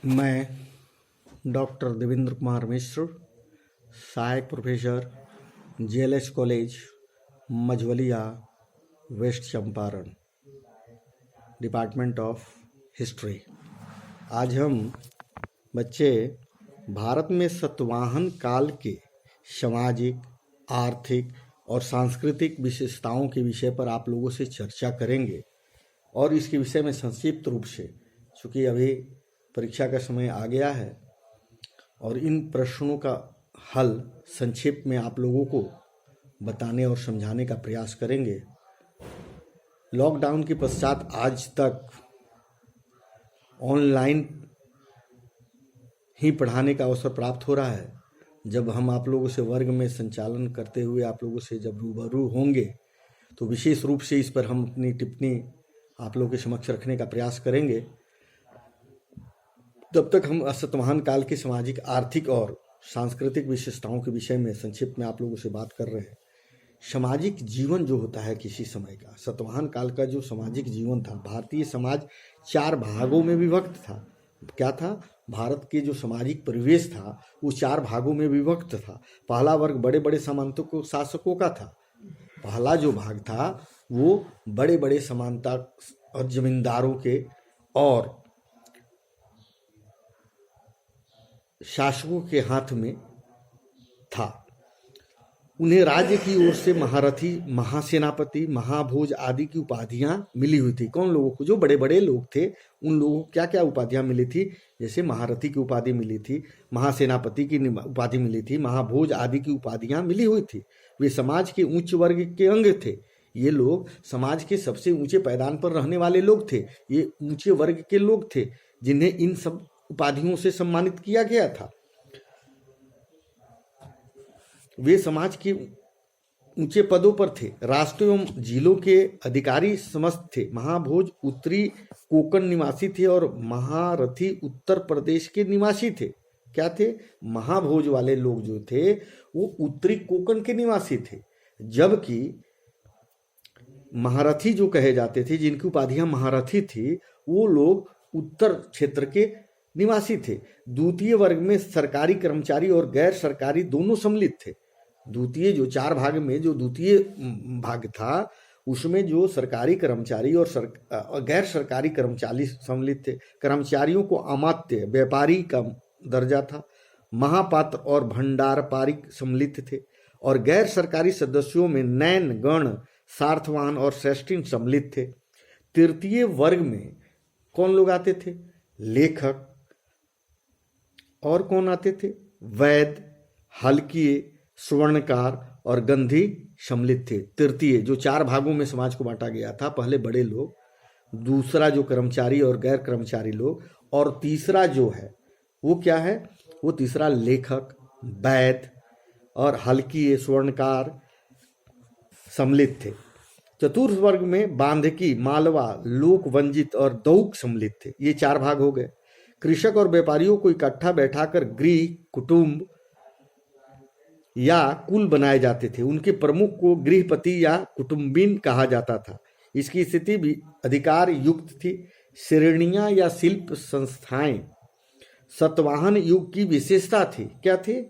मैं डॉक्टर देवेंद्र कुमार मिश्र, सहायक professor JLS college Majhwalia, west Champaran, department of history. आज हम बच्चे भारत में सातवाहन काल के सामाजिक, आर्थिक और सांस्कृतिक विशेषताओं के विषय पर आप लोगों से चर्चा करेंगे और इसके विषय में संक्षिप्त रूप से, चूँकि अभी परीक्षा का समय आ गया है और इन प्रश्नों का हल संक्षेप में आप लोगों को बताने और समझाने का प्रयास करेंगे। लॉकडाउन के पश्चात आज तक ऑनलाइन ही पढ़ाने का अवसर प्राप्त हो रहा है। जब हम आप लोगों से वर्ग में संचालन करते हुए आप लोगों से जब रूबरू होंगे तो विशेष रूप से इस पर हम अपनी टिप्पणी आप लोगों के समक्ष रखने का प्रयास करेंगे। तब तक हम सातवाहन काल की सामाजिक, आर्थिक और सांस्कृतिक विशेषताओं के विषय में संक्षिप्त में आप लोगों से बात कर रहे हैं। सामाजिक जीवन जो होता है किसी समय का, सातवाहन काल का जो सामाजिक जीवन था, भारतीय समाज 4 भागों में विभक्त था। क्या था? भारत के जो सामाजिक परिवेश था वो 4 भागों में विभक्त था। पहला वर्ग बड़े बड़े सामंतों शासकों का था। पहला जो भाग था वो बड़े बड़े समानता और जमींदारों के और शासकों के हाथ में था। उन्हें राज्य की ओर से महारथी, महासेनापति, महाभोज आदि की उपाधियां मिली हुई थी। कौन लोगों को? जो बड़े बड़े लोग थे उन लोगों को क्या क्या उपाधियां मिली थी? जैसे महारथी की उपाधि मिली थी, महासेनापति की उपाधि मिली थी, महाभोज आदि की उपाधियां मिली हुई थी। वे समाज के उच्च वर्ग के अंग थे। ये लोग समाज के सबसे ऊंचे पैदान पर रहने वाले लोग थे। ये ऊंचे वर्ग के लोग थे जिन्हें इन सब उपाधियों से सम्मानित किया गया था। वे समाज के ऊंचे पदों पर थे। राष्ट्र एवं जिलों के अधिकारी समस्त थे। महाभोज उत्तरी कोंकण निवासी थे और महारथी उत्तर प्रदेश के निवासी थे। क्या थे? महाभोज वाले लोग जो थे वो उत्तरी कोंकण के निवासी थे, जबकि महारथी जो कहे जाते थे, जिनकी उपाधियां महारथी थी, वो लोग उत्तर क्षेत्र के निवासी थे। द्वितीय वर्ग में सरकारी कर्मचारी और गैर सरकारी दोनों सम्मिलित थे। द्वितीय जो 4 भाग में जो द्वितीय भाग था उसमें जो सरकारी कर्मचारी और गैर सरकारी कर्मचारी सम्मिलित थे। कर्मचारियों को अमात्य, व्यापारी का दर्जा था। महापात्र और भंडारपारिक सम्मिलित थे और गैर सरकारी सदस्यों में नैन, गण, सार्थवान और श्रेष्ठीन सम्मिलित थे। तृतीय वर्ग में कौन लोग आते थे? लेखक। और कौन आते थे? वैद्य, हल्कीय, स्वर्णकार और गंधी सम्मिलित थे। तृतीय जो 4 भागों में समाज को बांटा गया था, पहले बड़े लोग, दूसरा जो कर्मचारी और गैर कर्मचारी लोग, और तीसरा जो है वो क्या है? वो तीसरा लेखक, वैद्य और हल्कीय, स्वर्णकार सम्मिलित थे। चतुर्थ वर्ग में बांधकी, मालवा, लोक वंजित और दौक सम्मिलित थे। ये 4 भाग हो गए। कृषक और व्यापारियों को इकट्ठा बैठाकर गृह, कुटुंब या कुल बनाए जाते थे। उनके प्रमुख को गृहपति या कुटुंबिन कहा जाता था। इसकी स्थिति भी अधिकार युक्त थी। श्रेणियां या शिल्प संस्थाएं सातवाहन युग की विशेषता थी। क्या थी?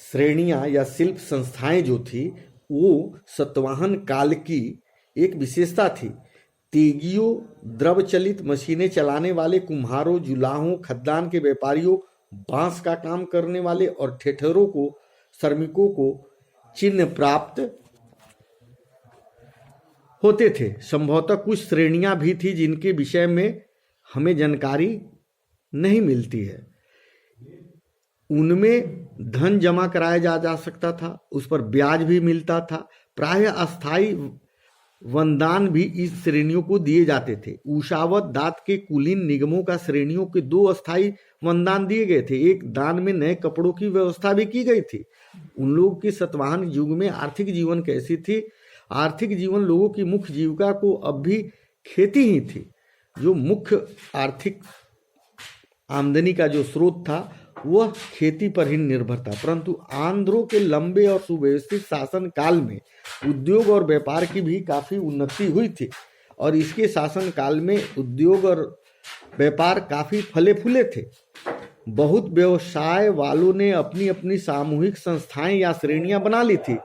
श्रेणियां या शिल्प संस्थाएं जो थी वो सातवाहन काल की एक विशेषता थी। तेगियों, द्रव चलित मशीनें चलाने वाले कुम्हारों, जुलाहों, खद्दान के व्यापारियों, बांस का काम करने वाले और ठेठरों को, श्रमिकों को चिन्ह प्राप्त होते थे। संभवतः कुछ श्रेणियां भी थी जिनके विषय में हमें जानकारी नहीं मिलती है। उनमें धन जमा कराया जा सकता था, उस पर ब्याज भी मिलता था। प्रायः अस्थायी वरदान भी इस श्रेणियों को दिए जाते थे। उषावत दात के कुलीन निगमों का श्रेणियों के 2 अस्थायी वरदान दिए गए थे। एक दान में नए कपड़ों की व्यवस्था भी की गई थी। उन लोगों के सातवाहन युग में आर्थिक जीवन कैसी थी? आर्थिक जीवन, लोगों की मुख्य जीविका को अब भी खेती ही थी। जो मुख्य आर्थिक आमदनी का जो स्रोत था वह खेती पर ही निर्भर था। परंतु आंध्रों के लंबे और सुव्यवस्थित शासन काल में उद्योग और व्यापार की भी काफी उन्नति हुई थी और इसके शासन काल में उद्योग और व्यापार काफी फले फूले थे। बहुत व्यवसाय वालों ने अपनी अपनी सामूहिक संस्थाएं या श्रेणियां बना ली थी,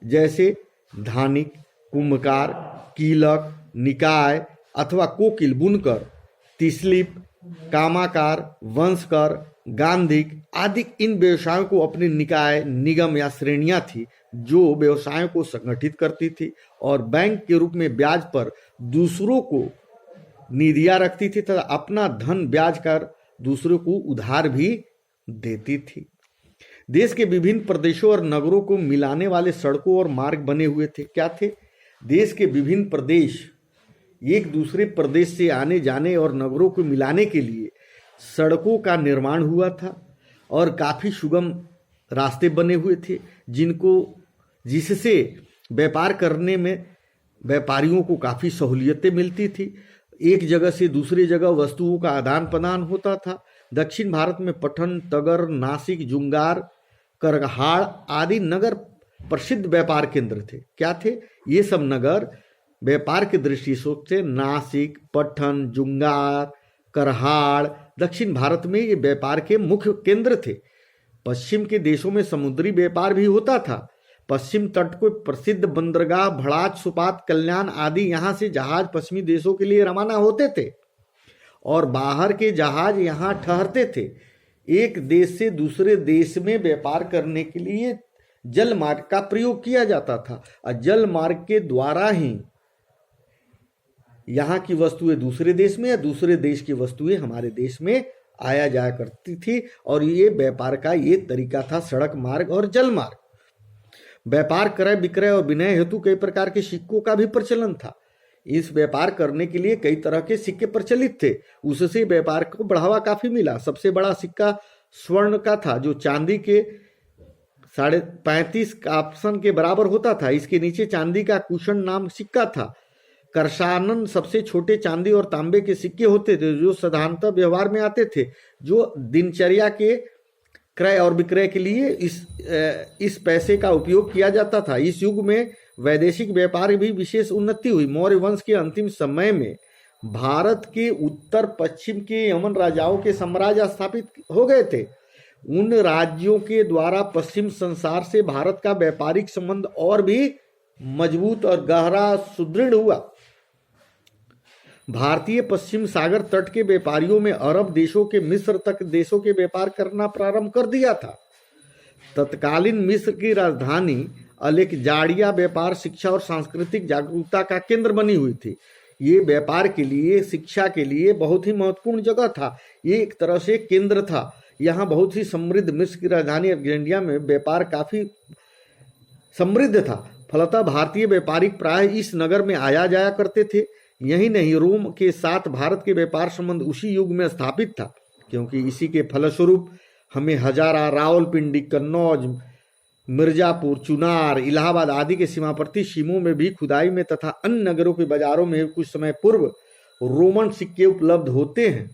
जैसे धानिक, कुंभकार, कीलक, निकाय अथवा कोकिल, बुनकर, तिसलिप, कामाकार, वंशकर, गांधिक आदि। इन व्यवसायों को अपने निकाय, निगम या श्रेणियां थी जो व्यवसायों को संगठित करती थी और बैंक के रूप में ब्याज पर दूसरों को निधियां रखती थी तथा अपना धन ब्याज कर दूसरों को उधार भी देती थी। देश के विभिन्न प्रदेशों और नगरों को मिलाने वाले सड़कों और मार्ग बने हुए थे। क्या थे? देश के विभिन्न प्रदेश एक दूसरे प्रदेश से आने जाने और नगरों को मिलाने के लिए सड़कों का निर्माण हुआ था और काफी सुगम रास्ते बने हुए थे जिससे व्यापार करने में व्यापारियों को काफी सहूलियतें मिलती थी। एक जगह से दूसरी जगह वस्तुओं का आदान प्रदान होता था। दक्षिण भारत में पटन, तगर, नासिक, जुंगार, करहाड़ आदि नगर प्रसिद्ध व्यापार केंद्र थे। क्या थे ये सब नगर? व्यापार की दृष्टि से नासिक, पटन, जुंगार, करहाड़ दक्षिण भारत में ये व्यापार के मुख्य केंद्र थे। पश्चिम के देशों में समुद्री व्यापार भी होता था। पश्चिम तट को प्रसिद्ध बंदरगाह भड़ाच, सुपात, कल्याण आदि यहाँ से जहाज पश्चिमी देशों के लिए रवाना होते थे और बाहर के जहाज यहाँ ठहरते थे। एक देश से दूसरे देश में व्यापार करने के लिए जल मार्ग का प्रयोग किया जाता था और जल मार्ग के द्वारा ही यहाँ की वस्तुएं दूसरे देश में या दूसरे देश की वस्तुएं हमारे देश में आया जाया करती थी और ये व्यापार का ये तरीका था, सड़क मार्ग और जल मार्ग। व्यापार, क्रय विक्रय और विनिमय हेतु कई प्रकार के सिक्कों का भी प्रचलन था। इस व्यापार करने के लिए कई तरह के सिक्के प्रचलित थे, उससे व्यापार को बढ़ावा काफी मिला। सबसे बड़ा सिक्का स्वर्ण का था जो चांदी के 35.5 काप्सन के बराबर होता था। इसके नीचे चांदी का कुशन नाम सिक्का था। करशानन सबसे छोटे चांदी और तांबे के सिक्के होते थे जो साधारणतः व्यवहार में आते थे, जो दिनचर्या के क्रय और विक्रय के लिए इस पैसे का उपयोग किया जाता था। इस युग में वैदेशिक व्यापार भी विशेष उन्नति हुई। मौर्य वंश के अंतिम समय में भारत के उत्तर पश्चिम के यमन राजाओं के साम्राज्य स्थापित हो गए थे। उन राज्यों के द्वारा पश्चिम संसार से भारत का व्यापारिक संबंध और भी मजबूत और गहरा सुदृढ़ हुआ। भारतीय पश्चिम सागर तट के व्यापारियों में अरब देशों के मिस्र तक देशों के व्यापार करना प्रारंभ कर दिया था। तत्कालीन मिस्र की राजधानी अलेक्जांड्रिया व्यापार, शिक्षा और सांस्कृतिक जागरूकता का केंद्र बनी हुई थी। ये व्यापार के लिए, शिक्षा के लिए बहुत ही महत्वपूर्ण जगह था। ये एक तरह से केंद्र था। यहाँ बहुत ही समृद्ध, मिस्र की राजधानी अलेक्जांड्रिया में व्यापार काफी समृद्ध था। फलतः भारतीय व्यापारिक प्राय इस नगर में आया जाया करते थे। यही नहीं, रोम के साथ भारत के व्यापार संबंध उसी युग में स्थापित था, क्योंकि इसी के फलस्वरूप हमें हजारा, रावलपिंडी, कन्नौज, मिर्जापुर, चुनार, इलाहाबाद आदि के सीमावर्ती सीमों में भी खुदाई में तथा अन्य नगरों के बाजारों में कुछ समय पूर्व रोमन सिक्के उपलब्ध होते हैं।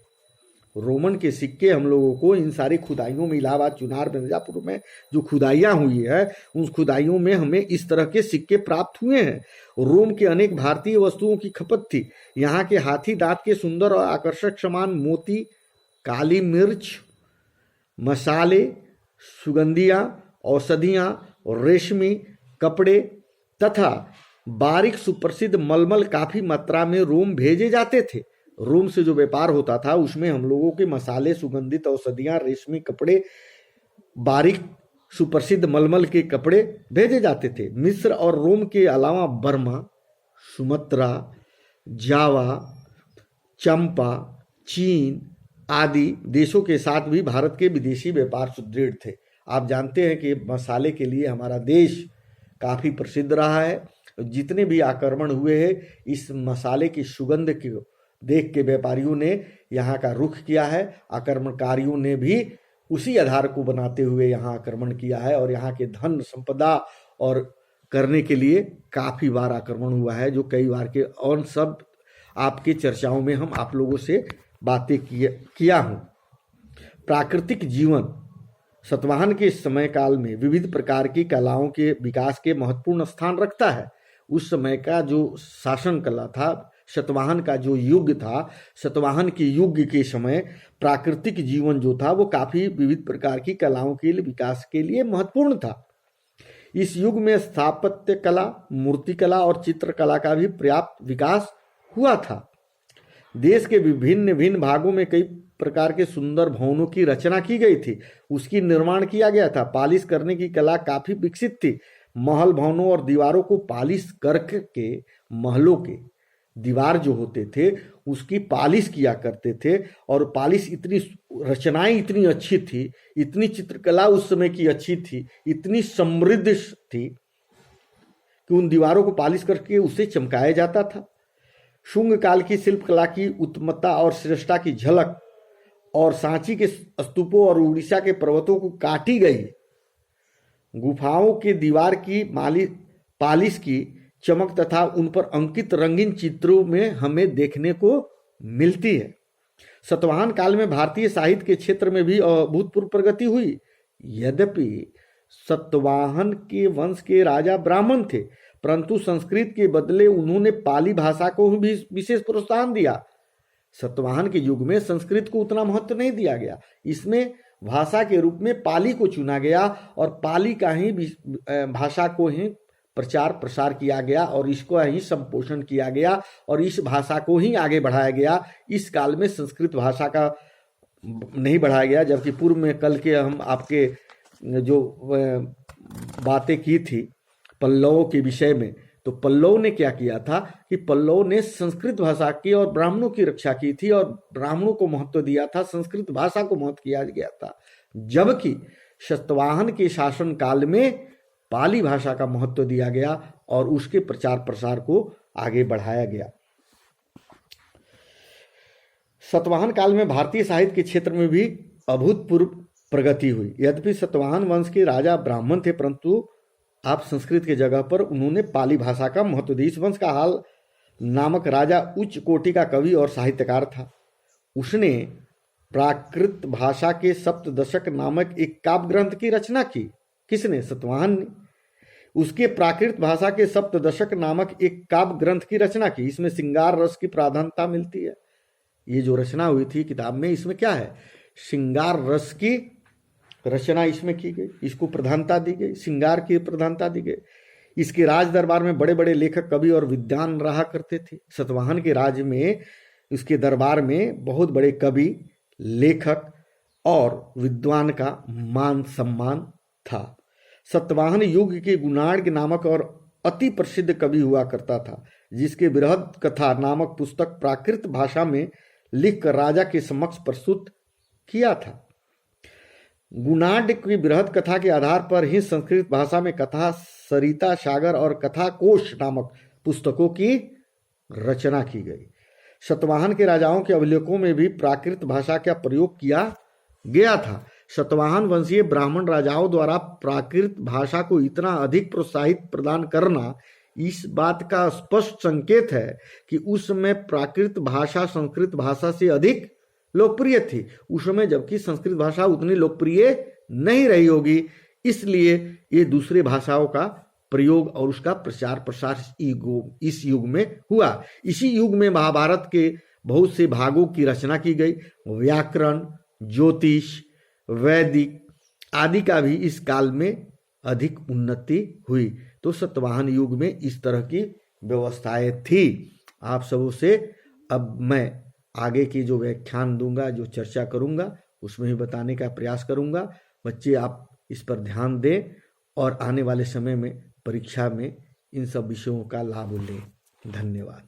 रोमन के सिक्के हम लोगों को इन सारी खुदाइयों में, इलाहाबाद, चुनार, मिर्जापुर में जो खुदाइयाँ हुई है उन खुदाइयों में हमें इस तरह के सिक्के प्राप्त हुए हैं। रोम के अनेक भारतीय वस्तुओं की खपत थी। यहाँ के हाथी दांत के सुंदर और आकर्षक सामान, मोती, काली मिर्च, मसाले, सुगंधियाँ, औषधियाँ और रेशमी कपड़े तथा बारीक सुप्रसिद्ध मलमल काफी मात्रा में रोम भेजे जाते थे। रोम से जो व्यापार होता था उसमें हम लोगों के मसाले, सुगंधित औषधियाँ, रेशमी कपड़े, बारीक सुप्रसिद्ध मलमल के कपड़े भेजे जाते थे। मिस्र और रोम के अलावा बर्मा, सुमात्रा, जावा, चंपा, चीन आदि देशों के साथ भी भारत के विदेशी व्यापार सुदृढ़ थे। आप जानते हैं कि मसाले के लिए हमारा देश काफ़ी प्रसिद्ध रहा है। जितने भी आक्रमण हुए हैं इस मसाले की सुगंध को देख के व्यापारियों ने यहाँ का रुख किया है। आक्रमणकारियों ने भी उसी आधार को बनाते हुए यहाँ आक्रमण किया है और यहाँ के धन संपदा और करने के लिए काफ़ी बार आक्रमण हुआ है, जो कई बार के और सब आपके चर्चाओं में हम आप लोगों से बातें किया हूँ। प्राकृतिक जीवन सातवाहन के समय काल में विविध प्रकार की कलाओं के विकास के महत्वपूर्ण स्थान रखता है। उस समय का जो शासन कला था शतवाहन का जो युग था, शतवाहन के युग के समय प्राकृतिक जीवन जो था वो काफी विविध प्रकार की कलाओं के लिए विकास के लिए महत्वपूर्ण था। इस युग में स्थापत्य कला, मूर्तिकला और चित्रकला का भी पर्याप्त विकास हुआ था। देश के विभिन्न भिन्न भागों में कई प्रकार के सुंदर भवनों की रचना की गई थी, उसकी निर्माण किया गया था। पालिश करने की कला काफी विकसित थी। महल भवनों और दीवारों को पालिश करके महलों के दीवार जो होते थे उसकी पालिश किया करते थे, और पालिश इतनी रचनाएं इतनी अच्छी थी, इतनी चित्रकला उस समय की अच्छी थी, इतनी समृद्ध थी कि उन दीवारों को पालिश करके उसे चमकाया जाता था। शुंग काल की शिल्पकला की उत्तमता और श्रेष्ठता की झलक और सांची के स्तूपों और उड़ीसा के पर्वतों को काटी गई गुफाओं के दीवार की पालिश की चमक तथा उन पर अंकित रंगीन चित्रों में हमें देखने को मिलती है। सतवाहन काल में भारतीय साहित्य के क्षेत्र में भी अभूतपूर्व प्रगति हुई। यद्यपि सतवाहन के वंश के राजा ब्राह्मण थे, परंतु संस्कृत के बदले उन्होंने पाली भाषा को भी विशेष प्रोत्साहन दिया। सतवाहन के युग में संस्कृत को उतना महत्व नहीं दिया गया, इसमें भाषा के रूप में पाली को चुना गया और पाली का ही भाषा को ही प्रचार प्रसार किया गया और इसको ही संपोषण किया गया और इस भाषा को ही आगे बढ़ाया गया। इस काल में संस्कृत भाषा का नहीं बढ़ाया गया, जबकि पूर्व में कल के हम आपके जो बातें की थी पल्लवों के विषय में, तो पल्लव ने क्या किया था कि पल्लव ने संस्कृत भाषा की और ब्राह्मणों की रक्षा की थी और ब्राह्मणों को महत्व दिया था, संस्कृत भाषा को महत्व किया गया था। जबकि सतवाहन के शासन काल में पाली भाषा का महत्व दिया गया और उसके प्रचार प्रसार को आगे बढ़ाया गया। सतवाहन काल में भारतीय साहित्य के क्षेत्र में भी अभूतपूर्व प्रगति हुई। यद्यपि सतवाहन वंश के राजा ब्राह्मण थे, परंतु आप संस्कृत के जगह पर उन्होंने पाली भाषा का महत्व दिया। इस वंश का हाल नामक राजा उच्च कोटि का कवि और साहित्यकार था। उसने प्राकृत भाषा के सप्तदशक नामक एक काव्य ग्रंथ की रचना की। किसने? सतवाहन ने। उसके प्राकृत भाषा के सप्तदशक नामक एक काव्य ग्रंथ की रचना की। इसमें श्रृंगार रस की प्राधान्यता मिलती है। ये जो रचना हुई थी किताब में, इसमें क्या है? श्रृंगार रस की रचना इसमें की गई, इसको प्रधानता दी गई, श्रृंगार की प्रधानता दी गई। इसके राज दरबार में बड़े बड़े लेखक, कवि और विद्वान रहा करते थे। सतवाहन के राज में, इसके दरबार में बहुत बड़े कवि, लेखक और विद्वान का मान सम्मान था। सतवाहन युग के गुणाढ़ नामक और अति प्रसिद्ध कवि हुआ करता था, जिसके बृहद कथा नामक पुस्तक प्राकृत भाषा में लिखकर राजा के समक्ष प्रस्तुत किया था। गुणाढ़ की बृहद कथा के आधार पर ही संस्कृत भाषा में कथा सरिता सागर और कथा कोश नामक पुस्तकों की रचना की गई। सतवाहन के राजाओं के अभिलेखों में भी प्राकृत भाषा का प्रयोग किया गया था। सतवाहन वंशीय ब्राह्मण राजाओं द्वारा प्राकृत भाषा को इतना अधिक प्रोत्साहित प्रदान करना इस बात का स्पष्ट संकेत है कि उस समय प्राकृत भाषा संस्कृत भाषा से अधिक लोकप्रिय थी उस समय, जबकि संस्कृत भाषा उतनी लोकप्रिय नहीं रही होगी। इसलिए ये दूसरे भाषाओं का प्रयोग और उसका प्रचार प्रसार इस युग में हुआ। इसी युग में महाभारत के बहुत से भागों की रचना की गई। व्याकरण, ज्योतिष, वैदिक आदि का भी इस काल में अधिक उन्नति हुई। तो सतवाहन युग में इस तरह की व्यवस्थाएं थी। आप सबों से अब मैं आगे की जो व्याख्यान दूंगा, जो चर्चा करूंगा, उसमें भी बताने का प्रयास करूंगा। बच्चे आप इस पर ध्यान दें और आने वाले समय में परीक्षा में इन सब विषयों का लाभ लें। धन्यवाद।